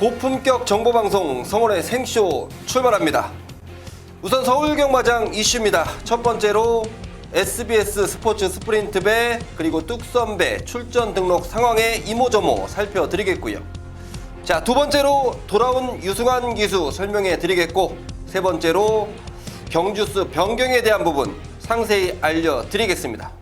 고품격 정보방송 성원의 생쇼 출발합니다. 우선 서울경마장 이슈입니다. 첫 번째로 SBS 스포츠 스프린트배 그리고 뚝섬배 출전 등록 상황의 이모저모 살펴드리겠고요. 자, 두 번째로 돌아온 유승환 기수 설명해 드리겠고, 세 번째로 경주수 변경에 대한 부분 상세히 알려드리겠습니다.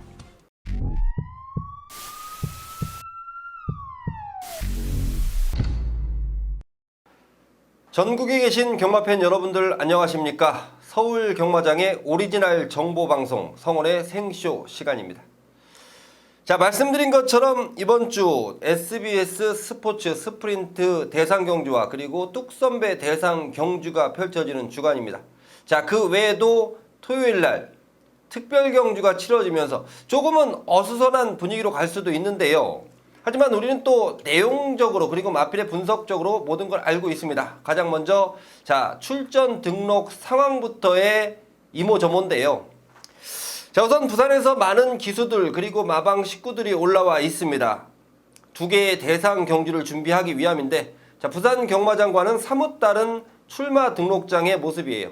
전국에 계신 경마팬 여러분들 안녕하십니까? 서울 경마장의 오리지널 정보방송 성원의 생쇼 시간입니다. 자, 말씀드린 것처럼 이번 주 SBS 스포츠 스프린트 대상 경주와 그리고 뚝섬배 대상 경주가 펼쳐지는 주간입니다. 자, 그 외에도 토요일날 특별 경주가 치러지면서 조금은 어수선한 분위기로 갈 수도 있는데요. 하지만 우리는 또 내용적으로 그리고 마필의 분석적으로 모든 걸 알고 있습니다. 가장 먼저 자, 출전 등록 상황부터의 이모저모인데요. 자, 우선 부산에서 많은 기수들 그리고 마방 식구들이 올라와 있습니다. 두 개의 대상 경주를 준비하기 위함인데, 자, 부산 경마장과는 사뭇 다른 출마 등록장의 모습이에요.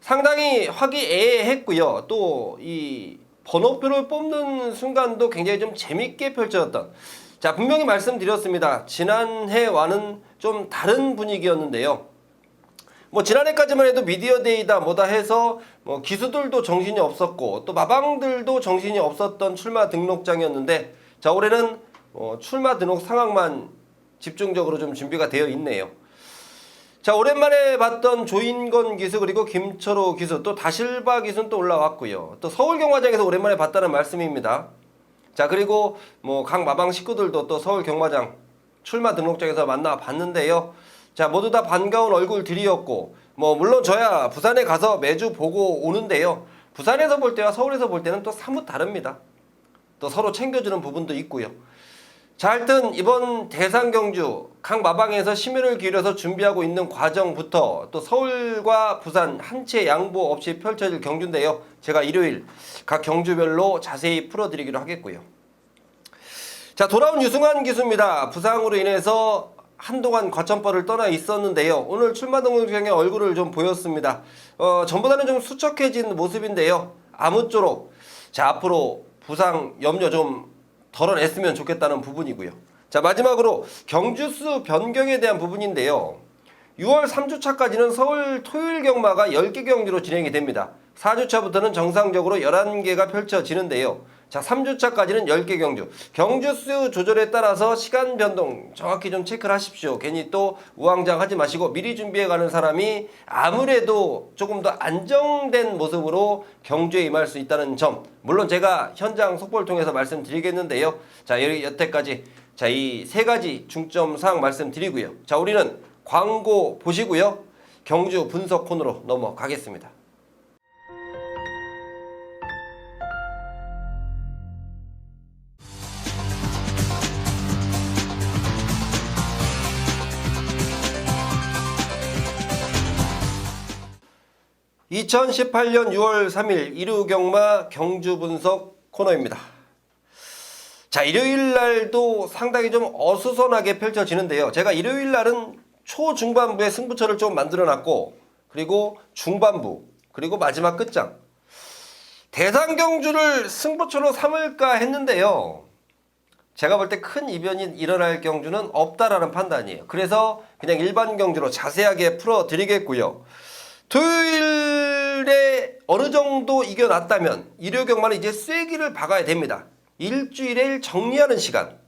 상당히 화기애애했고요. 또 이 번호표를 뽑는 순간도 굉장히 좀 재밌게 펼쳐졌던, 자, 분명히 말씀드렸습니다. 지난해와는 좀 다른 분위기였는데요. 뭐 지난해까지만 해도 미디어데이다 뭐다 해서 뭐 기수들도 정신이 없었고 또 마방들도 정신이 없었던 출마 등록장이었는데, 자, 올해는 출마 등록 상황만 집중적으로 좀 준비가 되어 있네요. 자, 오랜만에 봤던 조인건 기수 그리고 김철호 기수 또 다실바 기수는 또 올라왔고요. 또 서울경마장에서 오랜만에 봤다는 말씀입니다. 자, 그리고 뭐 각 마방 식구들도 또 서울 경마장 출마 등록장에서 만나 봤는데요. 자, 모두 다 반가운 얼굴들이었고, 뭐 물론 저야 부산에 가서 매주 보고 오는데요. 부산에서 볼 때와 서울에서 볼 때는 또 사뭇 다릅니다. 또 서로 챙겨주는 부분도 있고요. 자, 하여튼 이번 대상 경주 각 마방에서 심혈을 기울여서 준비하고 있는 과정부터 또 서울과 부산 한 채 양보 없이 펼쳐질 경주인데요. 제가 일요일 각 경주별로 자세히 풀어드리기로 하겠고요. 자, 돌아온 유승환 기수입니다. 부상으로 인해서 한동안 과천벌을 떠나 있었는데요. 오늘 출마 등록장에 얼굴을 좀 보였습니다. 전보다는 좀 수척해진 모습인데요. 아무쪼록 자, 앞으로 부상 염려 좀 덜어냈으면 좋겠다는 부분이고요. 자, 마지막으로 경주수 변경에 대한 부분인데요. 6월 3주차까지는 서울 토요일 경마가 10개 경주로 진행이 됩니다. 4주차부터는 정상적으로 11개가 펼쳐지는데요. 자, 3주차까지는 10개 경주. 경주수 조절에 따라서 시간 변동 정확히 좀 체크를 하십시오. 괜히 또 우왕좌왕하지 마시고 미리 준비해 가는 사람이 아무래도 조금 더 안정된 모습으로 경주에 임할 수 있다는 점. 물론 제가 현장 속보를 통해서 말씀드리겠는데요. 자, 여태까지 자, 이 세 가지 중점 사항 말씀드리고요. 자, 우리는 광고 보시고요. 경주 분석 코너로 넘어가겠습니다. (2018년 6월 3일) 일요경마 경주 분석 코너입니다. 자, 일요일 날도 상당히 좀 어수선하게 펼쳐지는데요. 제가 일요일 날은 초중반부에 승부처를 좀 만들어 놨고, 그리고 중반부, 그리고 마지막 끝장 대상 경주를 승부처로 삼을까 했는데요. 제가 볼 때 큰 이변이 일어날 경주는 없다라는 판단이에요. 그래서 그냥 일반 경주로 자세하게 풀어 드리겠고요. 토요일에 어느 정도 이겨놨다면 일요 경마는 이제 쐐기를 박아야 됩니다. 일주일을 정리하는 시간.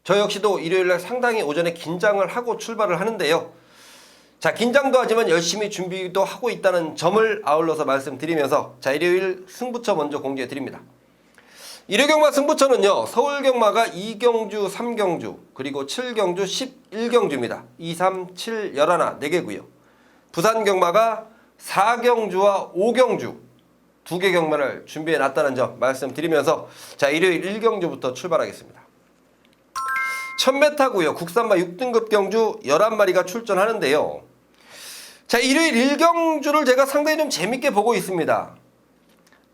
저 역시도 일요일날 상당히 오전에 긴장을 하고 출발을 하는데요. 자, 긴장도 하지만 열심히 준비도 하고 있다는 점을 아울러서 말씀드리면서, 자, 일요일 승부처 먼저 공지해 드립니다. 일요경마 승부처는요, 서울경마가 2경주, 3경주, 그리고 7경주, 11경주입니다. 2, 3, 7, 11, 4개고요. 부산경마가 4경주와 5경주 2개 경마를 준비해 놨다는 점 말씀드리면서, 자, 일요일 1경주부터 출발하겠습니다. 1000m고요. 국산마 6등급 경주 11마리가 출전하는데요. 자, 일요일 1경주를 제가 상당히 좀 재밌게 보고 있습니다.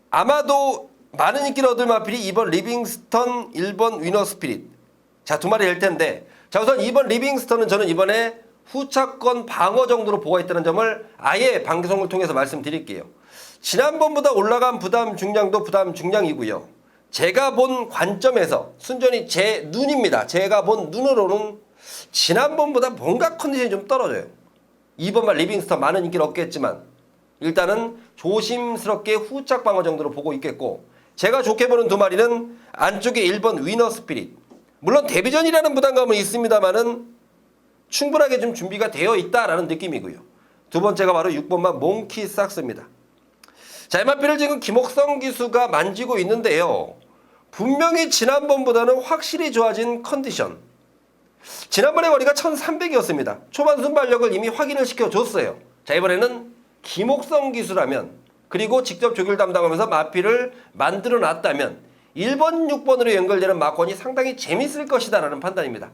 아마도 많은 인기를 얻을 마필이 2번 리빙스턴, 1번 위너스피릿. 자, 두 마리 될 텐데, 자, 우선 2번 리빙스턴은 저는 이번에 후차권 방어 정도로 보고 있다는 점을 아예 방송을 통해서 말씀드릴게요. 지난번보다 올라간 부담 중량도 부담 중량이고요. 제가 본 관점에서 순전히 제 눈입니다. 제가 본 눈으로는 지난번보다 뭔가 컨디션이 좀 떨어져요. 이번만 리빙스턴 많은 인기는 없겠지만 일단은 조심스럽게 후착 방어 정도로 보고 있겠고, 제가 좋게 보는 두 마리는 안쪽에 1번 위너 스피릿, 물론 데뷔전이라는 부담감은 있습니다만은 충분하게 좀 준비가 되어 있다라는 느낌이고요. 두 번째가 바로 6번만 몽키 삭스입니다. 자, MRP를 지금 김옥성 기수가 만지고 있는데요. 분명히 지난번보다는 확실히 좋아진 컨디션. 지난번에 거리가 1300이었습니다. 초반 순발력을 이미 확인을 시켜줬어요. 자, 이번에는 김옥성 기수라면, 그리고 직접 조기를 담당하면서 마피를 만들어 놨다면 1번, 6번으로 연결되는 마권이 상당히 재밌을 것이다 라는 판단입니다.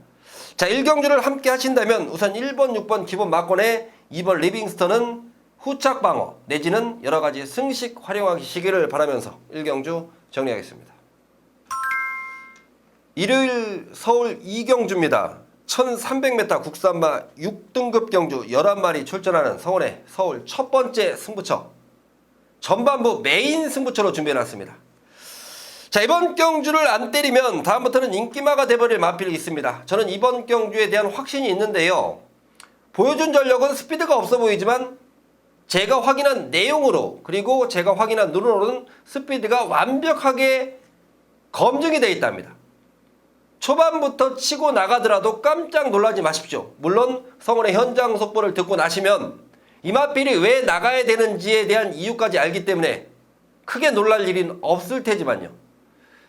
자, 1경주를 함께 하신다면 우선 1번, 6번 기본 마권에 2번 리빙스턴은 후착 방어 내지는 여러가지 승식 활용하시기를 바라면서 1경주 정리하겠습니다. 일요일 서울 2경주입니다. 1300m 국산마 6등급 경주 11마리 출전하는 성원의 서울 첫 번째 승부처, 전반부 메인 승부처로 준비해놨습니다. 자, 이번 경주를 안 때리면 다음부터는 인기마가 돼버릴 마필이 있습니다. 저는 이번 경주에 대한 확신이 있는데요. 보여준 전력은 스피드가 없어 보이지만 제가 확인한 내용으로, 그리고 제가 확인한 눈으로는 스피드가 완벽하게 검증이 되어 있답니다. 초반부터 치고 나가더라도 깜짝 놀라지 마십시오. 물론 성원의 현장 속보를 듣고 나시면 이 마필이 왜 나가야 되는지에 대한 이유까지 알기 때문에 크게 놀랄 일은 없을 테지만요.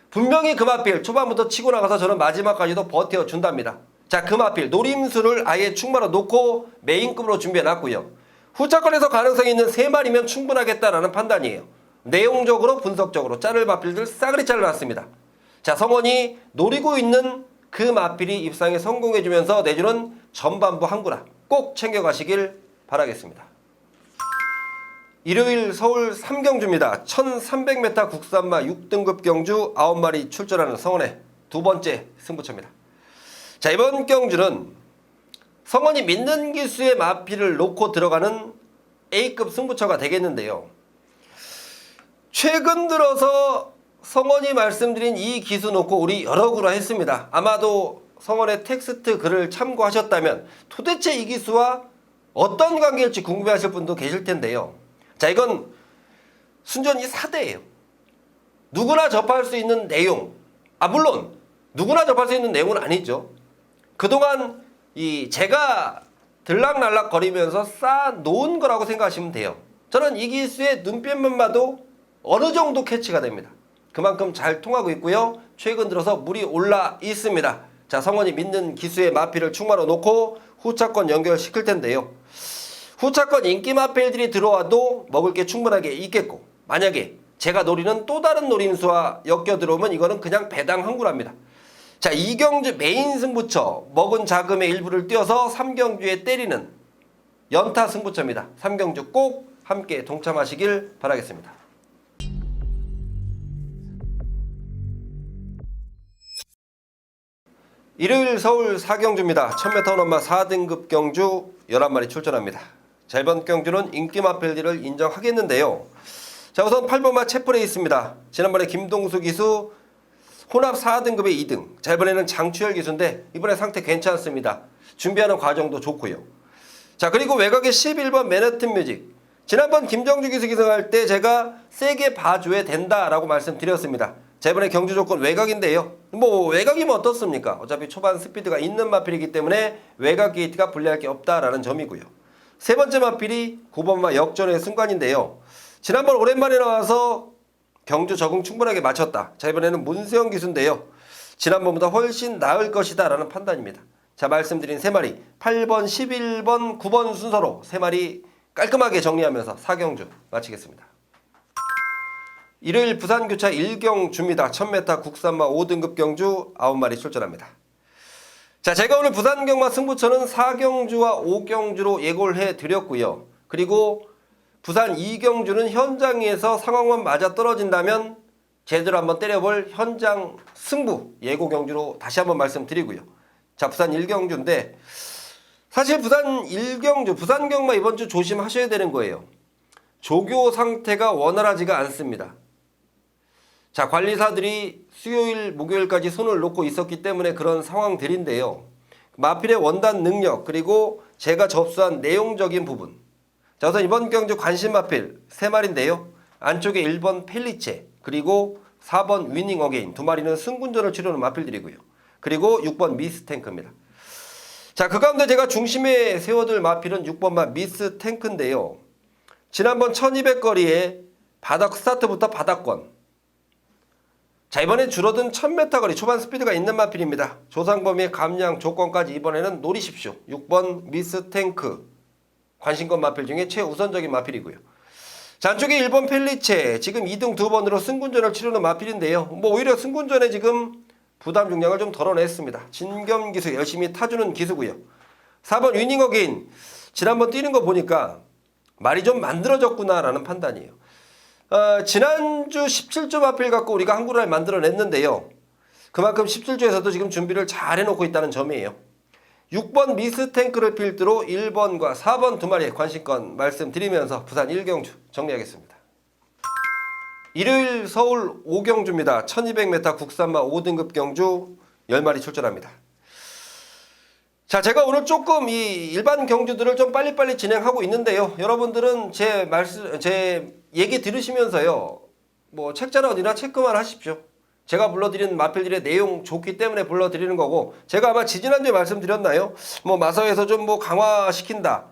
분명히 그 마필 초반부터 치고 나가서 저는 마지막까지도 버텨준답니다. 자, 그 마필 노림수를 아예 충만히 놓고 메인급으로 준비해놨고요. 후차권에서 가능성이 있는 3마리면 충분하겠다라는 판단이에요. 내용적으로 분석적으로 자를 마필들 싸그리 잘라놨습니다. 자, 성원이 노리고 있는 그 마필이 입상에 성공해주면서 내주는 전반부 항구라 꼭 챙겨가시길 바라겠습니다. 일요일 서울 3경주입니다. 1300m 국산마 6등급 경주 9마리 출전하는 성원의 두 번째 승부처입니다. 자, 이번 경주는 성원이 믿는 기수의 마필을 놓고 들어가는 A급 승부처가 되겠는데요. 최근 들어서 성원이 말씀드린 이 기수 놓고 우리 여러 구라 했습니다. 아마도 성원의 텍스트 글을 참고하셨다면 도대체 이 기수와 어떤 관계일지 궁금해하실 분도 계실 텐데요. 자, 이건 순전히 사대예요. 누구나 접할 수 있는 내용. 물론 누구나 접할 수 있는 내용은 아니죠. 그동안 제가 들락날락 거리면서 쌓아놓은 거라고 생각하시면 돼요. 저는 이 기수의 눈빛만 봐도 어느 정도 캐치가 됩니다. 그만큼 잘 통하고 있고요. 최근 들어서 물이 올라 있습니다. 자, 성원이 믿는 기수의 마필을 충마로 놓고 후차권 연결시킬 텐데요. 후차권 인기 마필들이 들어와도 먹을 게 충분하게 있겠고, 만약에 제가 노리는 또 다른 노림수와 엮여 들어오면 이거는 그냥 배당 항구랍니다. 자, 2경주 메인 승부처, 먹은 자금의 일부를 띄어서 3경주에 때리는 연타 승부처입니다. 3경주 꼭 함께 동참하시길 바라겠습니다. 일요일 서울 4경주입니다. 1000m 원엄마 4등급 경주 11마리 출전합니다. 자, 이번 경주는 인기 마필들을 인정하겠는데요. 자, 우선 8번마 채플에 있습니다. 지난번에 김동수 기수 혼합 4등급의 2등. 자, 이번에는 장추열 기수인데 이번에 상태 괜찮습니다. 준비하는 과정도 좋고요. 자, 그리고 외곽에 11번 맨해튼 뮤직. 지난번 김정주 기수 기승할 때 제가 세게 봐줘야 된다라고 말씀드렸습니다. 자, 이번에 경주 조건 외곽인데요. 외곽이면 어떻습니까? 어차피 초반 스피드가 있는 마필이기 때문에 외곽 게이트가 불리할 게 없다라는 점이고요. 세 번째 마필이 9번마 역전의 순간인데요. 지난번 오랜만에 나와서 경주 적응 충분하게 마쳤다. 자, 이번에는 문세영 기수인데요. 지난번보다 훨씬 나을 것이다 라는 판단입니다. 자, 말씀드린 3마리 8번, 11번, 9번 순서로 3마리 깔끔하게 정리하면서 4경주 마치겠습니다. 일요일 부산교차 1경주입니다. 1000m 국산마 5등급 경주 9마리 출전합니다. 자, 제가 오늘 부산경마 승부처는 4경주와 5경주로 예고를 해드렸고요. 그리고 부산 2경주는 현장에서 상황만 맞아 떨어진다면 제대로 한번 때려볼 현장 승부 예고 경주로 다시 한번 말씀드리고요. 자, 부산 1경주인데 사실 부산 1경주, 부산 경마 이번 주 조심하셔야 되는 거예요. 조교 상태가 원활하지가 않습니다. 자, 관리사들이 수요일, 목요일까지 손을 놓고 있었기 때문에 그런 상황들인데요. 마필의 원단 능력, 그리고 제가 접수한 내용적인 부분. 자, 우선 이번 경주 관심 마필 3마리인데요. 안쪽에 1번 펠리체, 그리고 4번 위닝 어게인, 2마리는 승군전을 치르는 마필들이고요. 그리고 6번 미스 탱크입니다. 자, 그 가운데 제가 중심에 세워둘 마필은 6번마 미스 탱크인데요. 지난번 1200거리에 바닥 스타트부터 바닥권. 자, 이번엔 줄어든 1000m 거리 초반 스피드가 있는 마필입니다. 조상범위의 감량 조건까지 이번에는 노리십시오. 6번 미스 탱크. 관심권 마필 중에 최우선적인 마필이고요. 자, 안쪽에 1번 펠리체. 지금 2등 2번으로 승군전을 치르는 마필인데요. 뭐 오히려 승군전에 지금 부담 중량을 좀 덜어냈습니다. 진겸 기수 열심히 타주는 기수고요. 4번 위닝 어게인. 지난번 뛰는 거 보니까 말이 좀 만들어졌구나라는 판단이에요. 지난주 17조 마필 갖고 우리가 한구를 만들어냈는데요. 그만큼 17조에서도 지금 준비를 잘 해놓고 있다는 점이에요. 6번 미스 탱크를 필두로 1번과 4번 2마리의 관심권 말씀드리면서 부산 1경주 정리하겠습니다. 일요일 서울 5경주입니다. 1200m 국산마 5등급 경주 10마리 출전합니다. 자, 제가 오늘 조금 이 일반 경주들을 좀 빨리빨리 진행하고 있는데요. 여러분들은 제 얘기 들으시면서요. 뭐 책자나 어디나 체크만 하십시오. 제가 불러드리는 마필들의 내용 좋기 때문에 불러드리는 거고, 제가 아마 지지난주에 말씀드렸나요? 뭐 마서에서 좀 뭐 강화시킨다.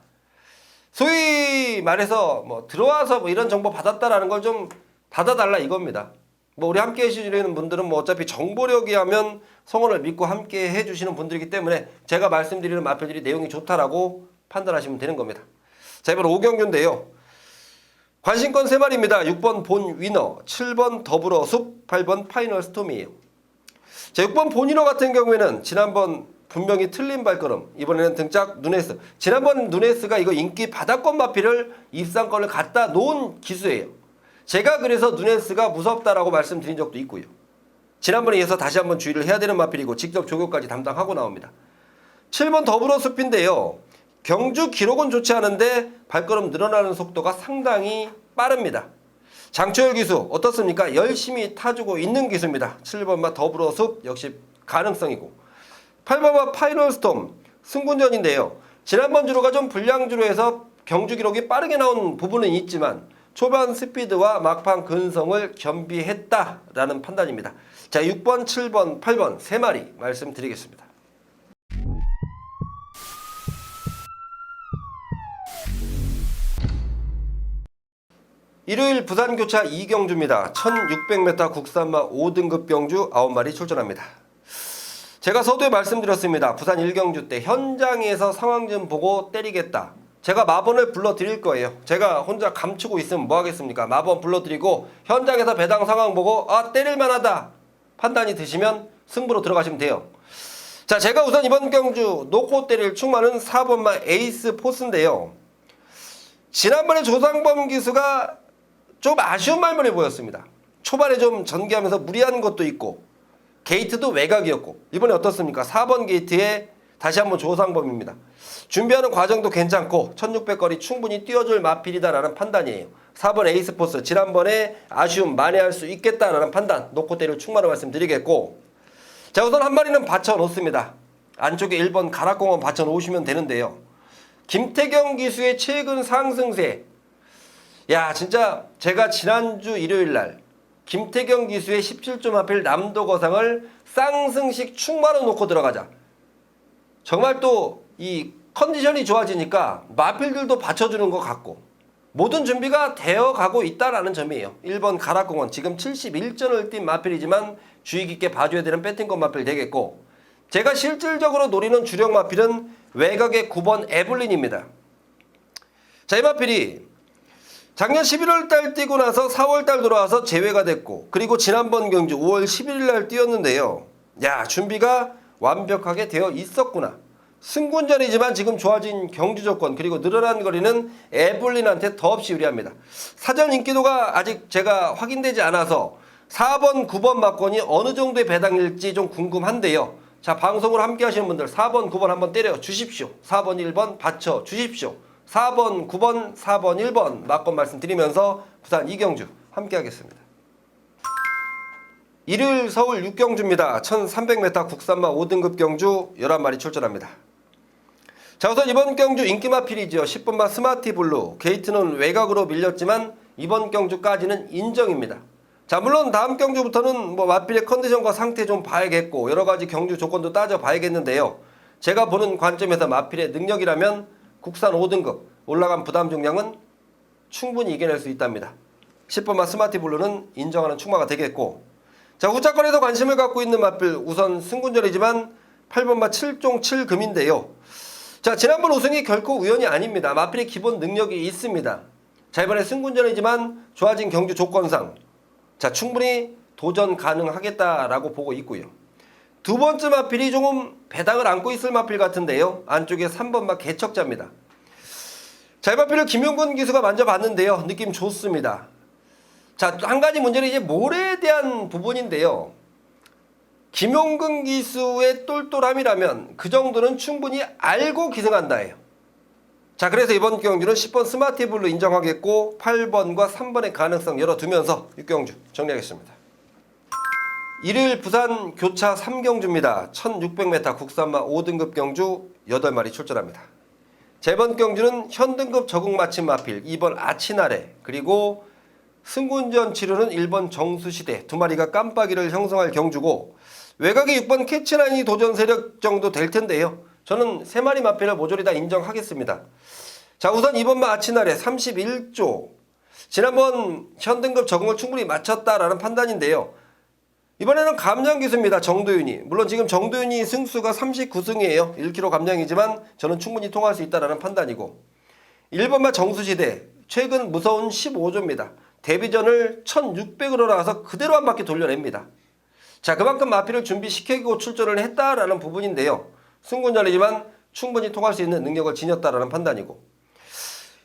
소위 말해서 뭐 들어와서 뭐 이런 정보 받았다라는 걸 좀 받아달라 이겁니다. 뭐 우리 함께 해주시는 분들은 뭐 어차피 정보력이 하면 성원을 믿고 함께 해주시는 분들이기 때문에 제가 말씀드리는 마필들이 내용이 좋다라고 판단하시면 되는 겁니다. 자, 이번 5경주인데요. 관심권 3마리입니다. 6번 본 위너, 7번 더불어 숲, 8번 파이널 스톰이에요. 자, 6번 본 위너 같은 경우에는 지난번 분명히 틀린 발걸음, 이번에는 등짝 누네스. 지난번 누네스가 이거 인기 바닥권 마필을 입상권을 갖다 놓은 기수예요. 제가 그래서 누네스가 무섭다라고 말씀드린 적도 있고요. 지난번에 이어서 다시 한번 주의를 해야 되는 마필이고 직접 조교까지 담당하고 나옵니다. 7번 더불어 숲인데요. 경주 기록은 좋지 않은데 발걸음 늘어나는 속도가 상당히 빠릅니다. 장초열 기수 어떻습니까? 열심히 타주고 있는 기수입니다. 7번마 더불어 숲 역시 가능성이고, 8번마 파이널 스톰 승군전인데요. 지난번 주로가 좀 불량주로 해서 경주 기록이 빠르게 나온 부분은 있지만 초반 스피드와 막판 근성을 겸비했다라는 판단입니다. 자, 6번, 7번, 8번 3마리 말씀드리겠습니다. 일요일 부산교차 2경주입니다. 1600m 국산마 5등급 경주 9마리 출전합니다. 제가 서두에 말씀드렸습니다. 부산 1경주 때 현장에서 상황 좀 보고 때리겠다. 제가 마번을 불러드릴 거예요. 제가 혼자 감추고 있으면 뭐 하겠습니까? 마번 불러드리고 현장에서 배당 상황 보고 때릴만하다 판단이 드시면 승부로 들어가시면 돼요. 자, 제가 우선 이번 경주 놓고 때릴 충만은 4번마 에이스 포스인데요. 지난번에 조상범 기수가 좀 아쉬운 말문에 보였습니다. 초반에 좀 전개하면서 무리한 것도 있고 게이트도 외곽이었고, 이번에 어떻습니까? 4번 게이트에 다시 한번 조상범입니다. 준비하는 과정도 괜찮고 1600거리 충분히 뛰어줄 마필이다라는 판단이에요. 4번 에이스포스 지난번에 아쉬움 만회할 수 있겠다라는 판단, 놓고 때릴 충만을 말씀드리겠고, 자, 우선 한 마리는 받쳐놓습니다. 안쪽에 1번 가락공원 받쳐놓으시면 되는데요. 김태경 기수의 최근 상승세, 야, 진짜 제가 지난주 일요일날 김태경 기수의 17조 마필 남도거상을 쌍승식 충만으로 놓고 들어가자. 정말 또 이 컨디션이 좋아지니까 마필들도 받쳐주는 것 같고 모든 준비가 되어가고 있다라는 점이에요. 1번 가락공원 지금 71전을 뛴 마필이지만 주의 깊게 봐줘야 되는 배팅권 마필 되겠고, 제가 실질적으로 노리는 주력 마필은 외곽의 9번 에블린입니다. 자, 이 마필이 작년 11월달 뛰고 나서 4월달 돌아와서 제외가 됐고, 그리고 지난번 경주 5월 11일날 뛰었는데요. 야, 준비가 완벽하게 되어 있었구나. 승군전이지만 지금 좋아진 경주 조건 그리고 늘어난 거리는 에블린한테 더없이 유리합니다. 사전 인기도가 아직 제가 확인되지 않아서 4번, 9번 막권이 어느 정도의 배당일지 좀 궁금한데요. 자, 방송을 함께 하시는 분들 4번, 9번 한번 때려 주십시오. 4번, 1번 받쳐 주십시오. 4번, 9번, 4번, 1번 막건 말씀드리면서 부산 이경주 함께 하겠습니다. 일요일 서울 6경주입니다. 1300m 국산마 5등급 경주 11마리 출전합니다. 자, 우선 이번 경주 인기마필이죠. 10번마 스마티블루. 게이트는 외곽으로 밀렸지만 이번 경주까지는 인정입니다. 자, 물론 다음 경주부터는 마필의 컨디션과 상태 좀 봐야겠고 여러가지 경주 조건도 따져봐야겠는데요. 제가 보는 관점에서 마필의 능력이라면 국산 5등급 올라간 부담 중량은 충분히 이겨낼 수 있답니다. 10번마 스마티블루는 인정하는 충마가 되겠고, 자, 후차권에서 관심을 갖고 있는 마필 우선 승군전이지만 8번마 7종 7금인데요. 자, 지난번 우승이 결코 우연이 아닙니다. 마필의 기본 능력이 있습니다. 자, 이번에 승군전이지만 좋아진 경주 조건상 자, 충분히 도전 가능하겠다라고 보고 있고요. 두 번째 마필이 조금 배당을 안고 있을 마필 같은데요. 안쪽에 3번마 개척자입니다. 자, 이 마필을 김용근 기수가 만져봤는데요. 느낌 좋습니다. 자, 한 가지 문제는 이제 모래에 대한 부분인데요. 김용근 기수의 똘똘함이라면 그 정도는 충분히 알고 기승한다예요. 자, 그래서 이번 경주는 10번 스마티블루 인정하겠고 8번과 3번의 가능성 열어두면서 6경주 정리하겠습니다. 일요일 부산 교차 3경주입니다. 1600m 국산마 5등급 경주 8마리 출전합니다. 자, 이번 경주는 현등급 적응 마침 마필 2번 아치나래 그리고 승군전 치료는 1번 정수시대 두 마리가 깜빡이를 형성할 경주고 외곽에 6번 캐치라인이 도전 세력 정도 될 텐데요. 저는 3마리 마필을 모조리 다 인정하겠습니다. 자, 우선 2번마 아치나래 31조. 지난번 현등급 적응을 충분히 마쳤다라는 판단인데요. 이번에는 감량 기수입니다. 정도윤이. 물론 지금 정도윤이 승수가 39승이에요. 1kg 감량이지만 저는 충분히 통할 수 있다라는 판단이고, 1번마 정수시대. 최근 무서운 15조입니다. 데뷔전을 1600으로 나가서 그대로 한 바퀴 돌려냅니다. 자, 그만큼 마필을 준비시키고 출전을 했다라는 부분인데요. 승군전이지만 충분히 통할 수 있는 능력을 지녔다라는 판단이고,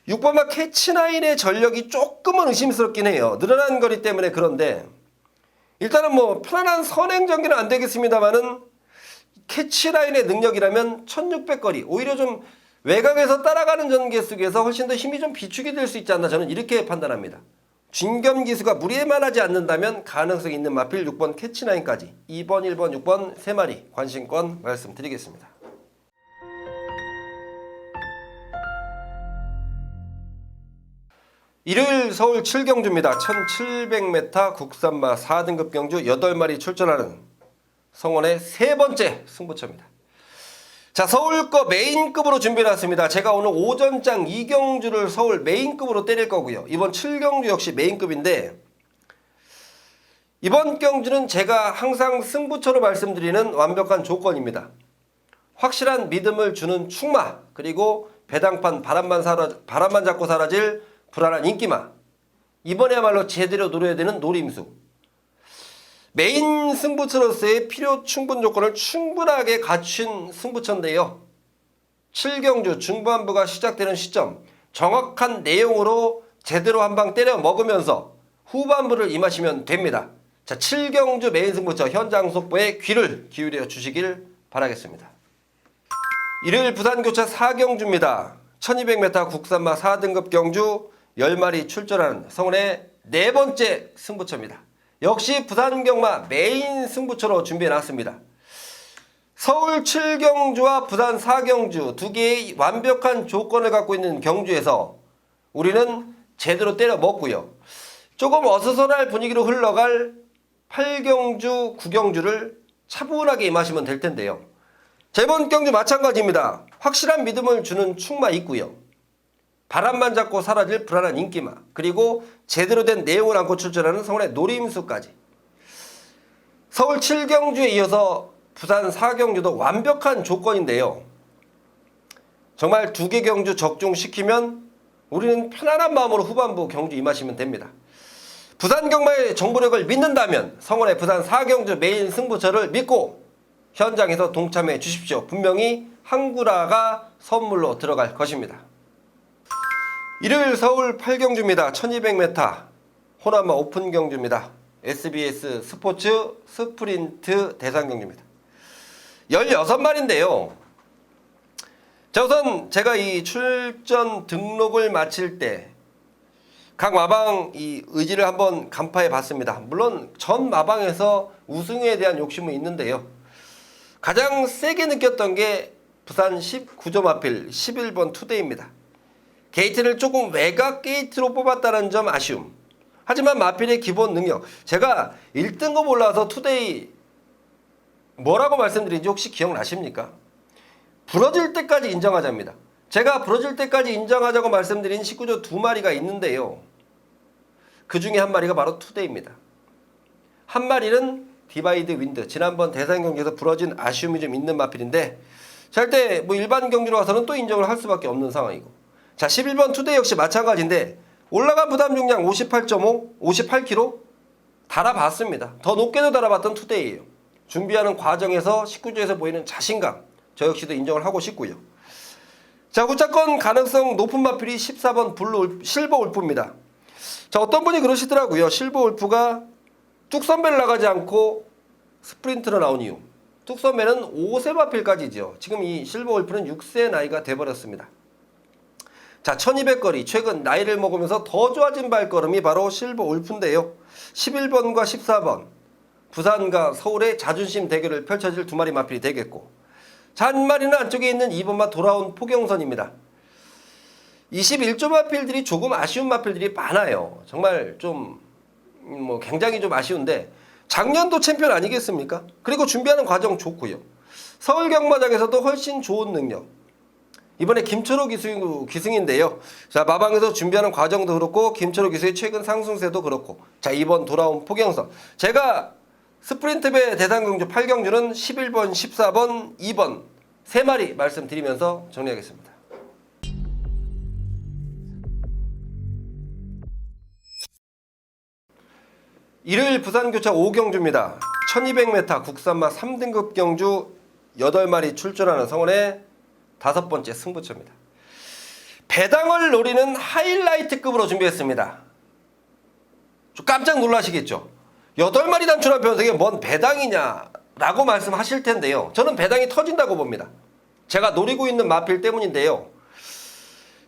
6번마 캐치나인의 전력이 조금은 의심스럽긴 해요. 늘어난 거리 때문에. 그런데 일단은 편안한 선행전기는 안 되겠습니다만은 캐치라인의 능력이라면 1600거리 오히려 좀 외곽에서 따라가는 전개수에서 훨씬 더 힘이 좀 비축이 될 수 있지 않나, 저는 이렇게 판단합니다. 진겸 기수가 무리에만 하지 않는다면 가능성이 있는 마필 6번 캐치나인까지 2번, 1번, 6번 3마리 관심권 말씀드리겠습니다. 일요일 서울 7경주입니다. 1700m 국산마 4등급 경주 8마리 출전하는 성원의 세 번째 승부처입니다. 자, 서울 거 메인급으로 준비해놨습니다. 제가 오늘 오전장 2경주를 서울 메인급으로 때릴 거고요. 이번 7경주 역시 메인급인데, 이번 경주는 제가 항상 승부처로 말씀드리는 완벽한 조건입니다. 확실한 믿음을 주는 충마, 그리고 배당판 바람만 잡고 사라질 불안한 인기마, 이번에야말로 제대로 노려야 되는 노림수. 메인 승부처로서의 필요 충분 조건을 충분하게 갖춘 승부처인데요. 7경주 중반부가 시작되는 시점 정확한 내용으로 제대로 한 방 때려 먹으면서 후반부를 임하시면 됩니다. 자, 7경주 메인 승부처 현장 속보에 귀를 기울여 주시길 바라겠습니다. 일요일 부산교차 4경주입니다. 1200m 국산마 4등급 경주 10마리 출전하는 성원의 네 번째 승부처입니다. 역시 부산경마 메인 승부처로 준비해놨습니다. 서울 7경주와 부산 4경주 두 개의 완벽한 조건을 갖고 있는 경주에서 우리는 제대로 때려 먹고요. 조금 어수선할 분위기로 흘러갈 8경주, 9경주를 차분하게 임하시면 될 텐데요. 이번 경주 마찬가지입니다. 확실한 믿음을 주는 충마 있고요. 바람만 잡고 사라질 불안한 인기마, 그리고 제대로 된 내용을 안고 출전하는 성원의 노림수까지. 서울 7경주에 이어서 부산 4경주도 완벽한 조건인데요. 정말 두 개 경주 적중시키면 우리는 편안한 마음으로 후반부 경주 임하시면 됩니다. 부산 경마의 정보력을 믿는다면 성원의 부산 4경주 메인 승부처를 믿고 현장에서 동참해 주십시오. 분명히 한구라가 선물로 들어갈 것입니다. 일요일 서울 8경주입니다. 1200m 호남마 오픈 경주입니다. SBS 스포츠 스프린트 대상 경주입니다. 16마리인데요. 자, 우선 제가 이 출전 등록을 마칠 때 각 마방 이 의지를 한번 간파해 봤습니다. 물론 전 마방에서 우승에 대한 욕심은 있는데요. 가장 세게 느꼈던 게 부산 19점 하필 11번 투데이입니다. 게이트를 조금 외곽 게이트로 뽑았다는 점 아쉬움. 하지만 마필의 기본 능력, 제가 1등급 올라와서 투데이 뭐라고 말씀드린지 혹시 기억나십니까? 부러질 때까지 인정하자입니다. 제가 부러질 때까지 인정하자고 말씀드린 19조 2마리가 있는데요. 그 중에 한 마리가 바로 투데이입니다. 한 마리는 디바이드 윈드, 지난번 대상 경기에서 부러진 아쉬움이 좀 있는 마필인데 절대 뭐 일반 경기로 와서는 또 인정을 할 수밖에 없는 상황이고, 자 11번 투데이 역시 마찬가지인데 올라간 부담 중량 58.5, 58kg 달아봤습니다. 더 높게도 달아봤던 투데이예요. 준비하는 과정에서 19조에서 보이는 자신감, 저 역시도 인정을 하고 싶고요. 자, 후차권 가능성 높은 마필이 14번 실버 울프입니다. 자, 어떤 분이 그러시더라고요. 실버 울프가 뚝선배를 나가지 않고 스프린트로 나온 이유. 뚝선배는 5세 마필까지죠. 지금 이 실버 울프는 6세 나이가 돼버렸습니다. 자, 1200거리, 최근 나이를 먹으면서 더 좋아진 발걸음이 바로 실버 울프인데요. 11번과 14번, 부산과 서울의 자존심 대결을 펼쳐질 두 마리 마필이 되겠고, 자, 한 마리는 안쪽에 있는 2번마 돌아온 포경선입니다. 21조 마필들이 조금 아쉬운 마필들이 많아요. 정말 좀 굉장히 좀 아쉬운데 작년도 챔피언 아니겠습니까? 그리고 준비하는 과정 좋고요. 서울 경마장에서도 훨씬 좋은 능력. 이번에 김철호 기승인데요. 자, 마방에서 준비하는 과정도 그렇고 김철호 기수의 최근 상승세도 그렇고, 자, 이번 돌아온 포경선. 제가 스프린트배 대상경주 8경주는 11번, 14번, 2번 3마리 말씀드리면서 정리하겠습니다. 일요일 부산교차 5경주입니다. 1200m 국산마 3등급 경주 8마리 출전하는 성원의 5번째 승부처입니다. 배당을 노리는 하이라이트급으로 준비했습니다. 좀 깜짝 놀라시겠죠? 8마리 단출한 변석에 뭔 배당이냐 라고 말씀하실 텐데요. 저는 배당이 터진다고 봅니다. 제가 노리고 있는 마필 때문인데요.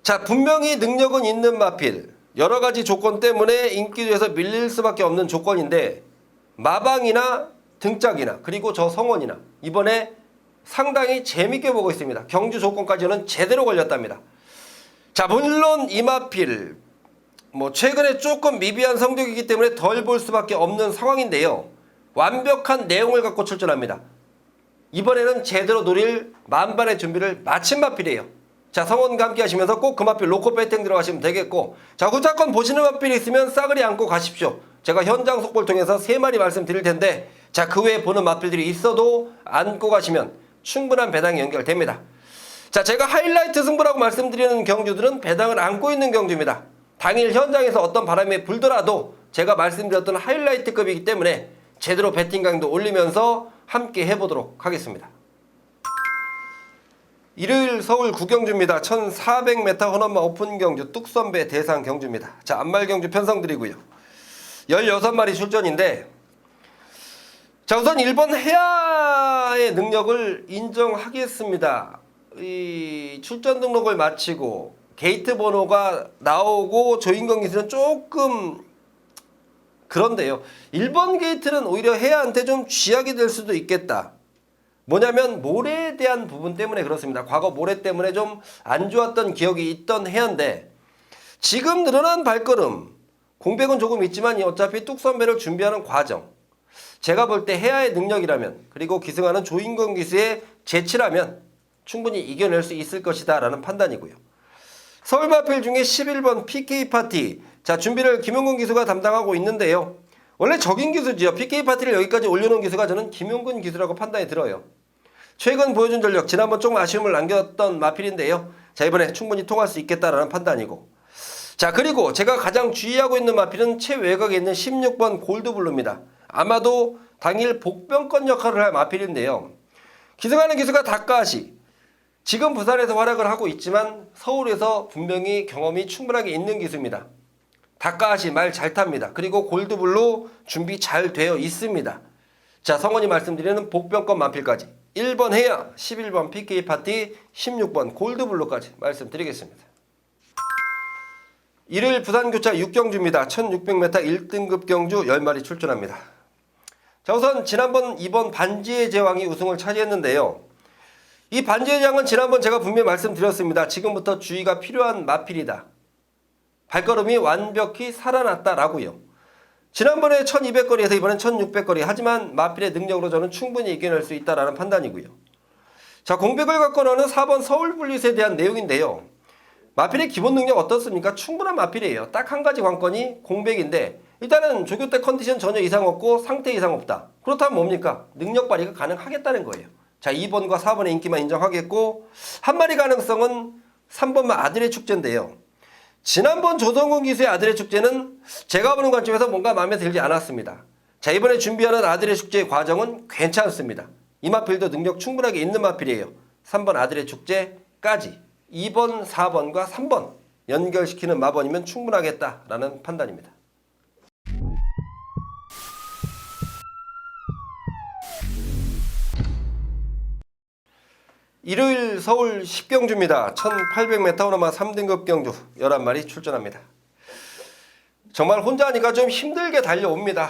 자, 분명히 능력은 있는 마필, 여러가지 조건 때문에 인기도에서 밀릴 수밖에 없는 조건인데 마방이나 등짝이나 그리고 저 성원이나 이번에 상당히 재밌게 보고 있습니다. 경주 조건까지는 제대로 걸렸답니다. 자, 물론 이 마필 최근에 조금 미비한 성적이기 때문에 덜 볼 수밖에 없는 상황인데요. 완벽한 내용을 갖고 출전합니다. 이번에는 제대로 노릴 만반의 준비를 마친 마필이에요. 자, 성원과 함께 하시면서 꼭 그 마필 로코 배팅 들어가시면 되겠고, 자, 후차권 보시는 마필이 있으면 싸그리 안고 가십시오. 제가 현장 속보를 통해서 3마리 말씀드릴 텐데, 자, 그 외에 보는 마필들이 있어도 안고 가시면 충분한 배당이 연결됩니다. 자, 제가 하이라이트 승부라고 말씀드리는 경주들은 배당을 안고 있는 경주입니다. 당일 현장에서 어떤 바람이 불더라도 제가 말씀드렸던 하이라이트급이기 때문에 제대로 배팅 강도 올리면서 함께 해보도록 하겠습니다. 일요일 서울 9경주입니다. 1400m 헌엄마 오픈 경주 뚝선배 대상 경주입니다. 자, 안말 경주 편성드리고요. 16마리 출전인데, 자, 우선 1번 해야의 능력을 인정하겠습니다. 이 출전 등록을 마치고 게이트 번호가 나오고 조인경 기수는 조금 그런데요. 1번 게이트는 오히려 해야한테 좀 쥐약이 될 수도 있겠다. 뭐냐면 모래에 대한 부분 때문에 그렇습니다. 과거 모래 때문에 좀 안 좋았던 기억이 있던 해야인데 지금 늘어난 발걸음, 공백은 조금 있지만 어차피 뚝선배를 준비하는 과정, 제가 볼 때 해야의 능력이라면 그리고 기승하는 조인경 기수의 재치라면 충분히 이겨낼 수 있을 것이다 라는 판단이고요. 서울마필 중에 11번 PK파티, 자, 준비를 김용근 기수가 담당하고 있는데요. 원래 적인 기수지요. PK파티를 여기까지 올려놓은 기수가 저는 김용근 기수라고 판단이 들어요. 최근 보여준 전력, 지난번 조금 아쉬움을 남겼던 마필인데요. 자, 이번에 충분히 통할 수 있겠다라는 판단이고, 자, 그리고 제가 가장 주의하고 있는 마필은 최외곽에 있는 16번 골드블루입니다. 아마도 당일 복병권 역할을 할 마필인데요. 기승하는 기수가 다카시, 지금 부산에서 활약을 하고 있지만 서울에서 분명히 경험이 충분하게 있는 기수입니다. 다카시 말 잘 탑니다. 그리고 골드블루 준비 잘 되어 있습니다. 자, 성원이 말씀드리는 복병권 마필까지 1번 해야, 11번 PK 파티, 16번 골드블루까지 말씀드리겠습니다. 일요일 부산교차 6경주입니다. 1600m 1등급 경주 10마리 출전합니다. 자, 우선 지난번 이번 반지의 제왕이 우승을 차지했는데요. 이 반지의 제왕은 지난번 제가 분명히 말씀드렸습니다. 지금부터 주의가 필요한 마필이다. 발걸음이 완벽히 살아났다라고요. 지난번에 1200거리에서 이번엔 1600거리. 하지만 마필의 능력으로 저는 충분히 이겨낼 수 있다라는 판단이고요. 자, 공백을 갖고 나오는 4번 서울블릿에 대한 내용인데요. 마필의 기본 능력 어떻습니까? 충분한 마필이에요. 딱 한 가지 관건이 공백인데 일단은 조교 때 컨디션 전혀 이상 없고 상태 이상 없다. 그렇다면 뭡니까? 능력 발휘가 가능하겠다는 거예요. 자, 2번과 4번의 인기만 인정하겠고 한 마리 가능성은 3번만 아들의 축제인데요. 지난번 조성군 기수의 아들의 축제는 제가 보는 관점에서 뭔가 마음에 들지 않았습니다. 자, 이번에 준비하는 아들의 축제의 과정은 괜찮습니다. 이 마필도 능력 충분하게 있는 마필이에요. 3번 아들의 축제까지 2번, 4번과 3번 연결시키는 마번이면 충분하겠다라는 판단입니다. 일요일 서울 10경주입니다. 1800m 오너마 3등급 경주 11마리 출전합니다. 정말 혼자 하니까 좀 힘들게 달려옵니다.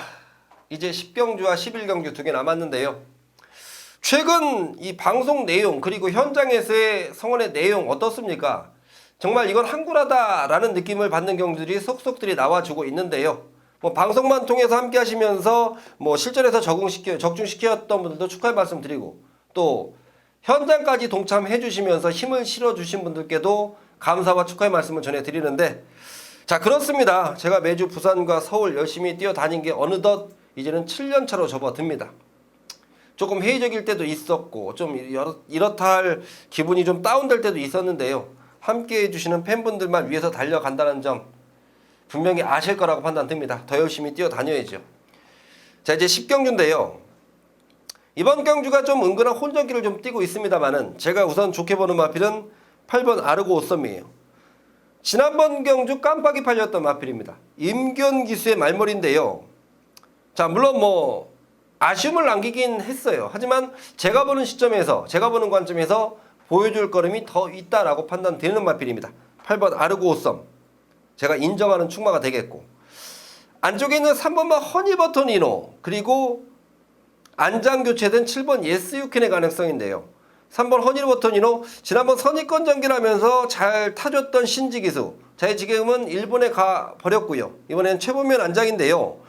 이제 10경주와 11경주 두 개 남았는데요. 최근 이 방송 내용 그리고 현장에서의 성원의 내용 어떻습니까? 정말 이건 한구라다라는 느낌을 받는 경주들이 속속들이 나와주고 있는데요. 뭐 방송만 통해서 함께 하시면서 뭐 실전에서 적중시켰던 분들도 축하의 말씀 드리고 또 현장까지 동참해 주시면서 힘을 실어 주신 분들께도 감사와 축하의 말씀을 전해드리는데, 자, 그렇습니다. 제가 매주 부산과 서울 열심히 뛰어다닌 게 어느덧 이제는 7년 차로 접어듭니다. 조금 회의적일 때도 있었고 좀 이렇다 할 기분이 좀 다운될 때도 있었는데요. 함께 해주시는 팬분들만 위해서 달려간다는 점 분명히 아실 거라고 판단됩니다. 더 열심히 뛰어다녀야죠. 자, 이제 10경주인데요. 이번 경주가 좀 은근한 혼전기를 좀 띠고 있습니다만은 제가 우선 좋게 보는 마필은 8번 아르고 오썸이에요. 지난번 경주 깜빡이 팔렸던 마필입니다. 임견 기수의 말머리인데요. 자, 물론 뭐 아쉬움을 남기긴 했어요. 하지만 제가 보는 시점에서, 제가 보는 관점에서 보여줄 걸음이 더 있다라고 판단되는 마필입니다. 8번 아르고 오썸. 제가 인정하는 충마가 되겠고, 안쪽에 있는 3번만 허니버터 니노, 그리고 안장 교체된 7번 예스 유캔의 가능성인데요. 3번 허니버터 니노, 지난번 선입권 전개하면서 잘 타줬던 신지 기수. 자, 지금은 일본에 가 버렸고요. 이번엔 최보면 안장인데요.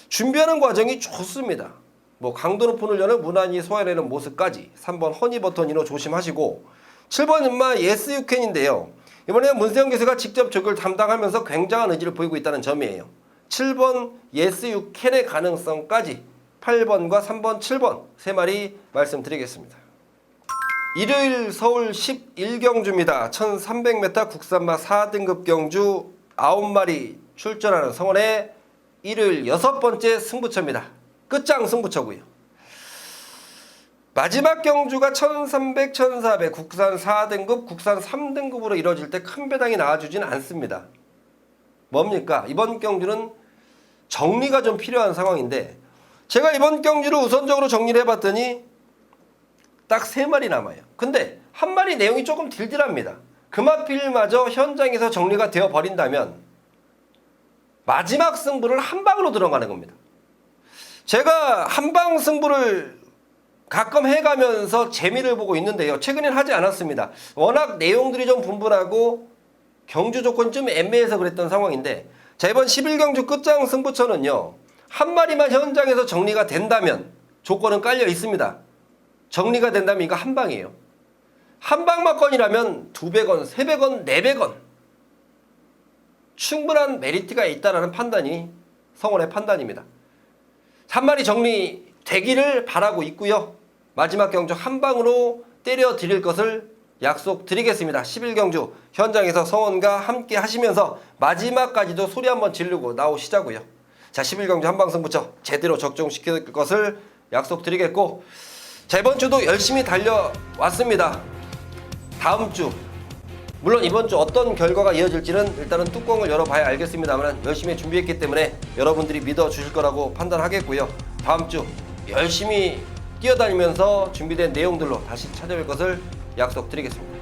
준비하는 과정이 좋습니다. 뭐 강도 높은 훈련을 무난히 소화해내는 모습까지. 3번 허니버터 니노 조심하시고, 7번 인마 예스 유캔인데요. 이번에는 문세영 기수가 직접 적을 담당하면서 굉장한 의지를 보이고 있다는 점이에요. 7번 예스 유캔의 가능성까지 8번과 3번, 7번 세 마리 말씀드리겠습니다. 일요일 서울 11경주입니다. 1300m 국산마 4등급 경주 9마리 출전하는 성원의 일요일 6번째 승부처입니다. 끝장 승부처고요. 마지막 경주가 1300, 1400 국산 4등급, 국산 3등급으로 이루어질 때 큰 배당이 나와주진 않습니다. 뭡니까? 이번 경주는 정리가 좀 필요한 상황인데 제가 이번 경주를 우선적으로 정리를 해봤더니 딱 3마리 남아요. 근데 한 마리 내용이 조금 딜딜합니다. 그 마필마저 현장에서 정리가 되어 버린다면 마지막 승부를 한 방으로 들어가는 겁니다. 제가 한방 승부를 가끔 해가면서 재미를 보고 있는데요. 최근엔 하지 않았습니다. 워낙 내용들이 좀 분분하고 경주 조건이 좀 애매해서 그랬던 상황인데, 자, 이번 11경주 끝장 승부처는요. 한 마리만 현장에서 정리가 된다면 조건은 깔려 있습니다. 정리가 된다면 이거 한 방이에요. 한 방만건이라면 200원, 300원, 400원 충분한 메리트가 있다는 판단이 성원의 판단입니다. 한 마리 정리되기를 바라고 있고요. 마지막 경주 한 방으로 때려 드릴 것을 약속드리겠습니다. 11경주 현장에서 성원과 함께 하시면서 마지막까지도 소리 한번 지르고 나오시자고요. 자, 11경주 한방 승부처 제대로 적중시킬 것을 약속드리겠고, 자, 이번 주도 열심히 달려왔습니다. 다음 주, 물론 이번 주 어떤 결과가 이어질지는 일단은 뚜껑을 열어봐야 알겠습니다만 열심히 준비했기 때문에 여러분들이 믿어주실 거라고 판단하겠고요. 다음 주 열심히 뛰어다니면서 준비된 내용들로 다시 찾아뵐 것을 약속드리겠습니다.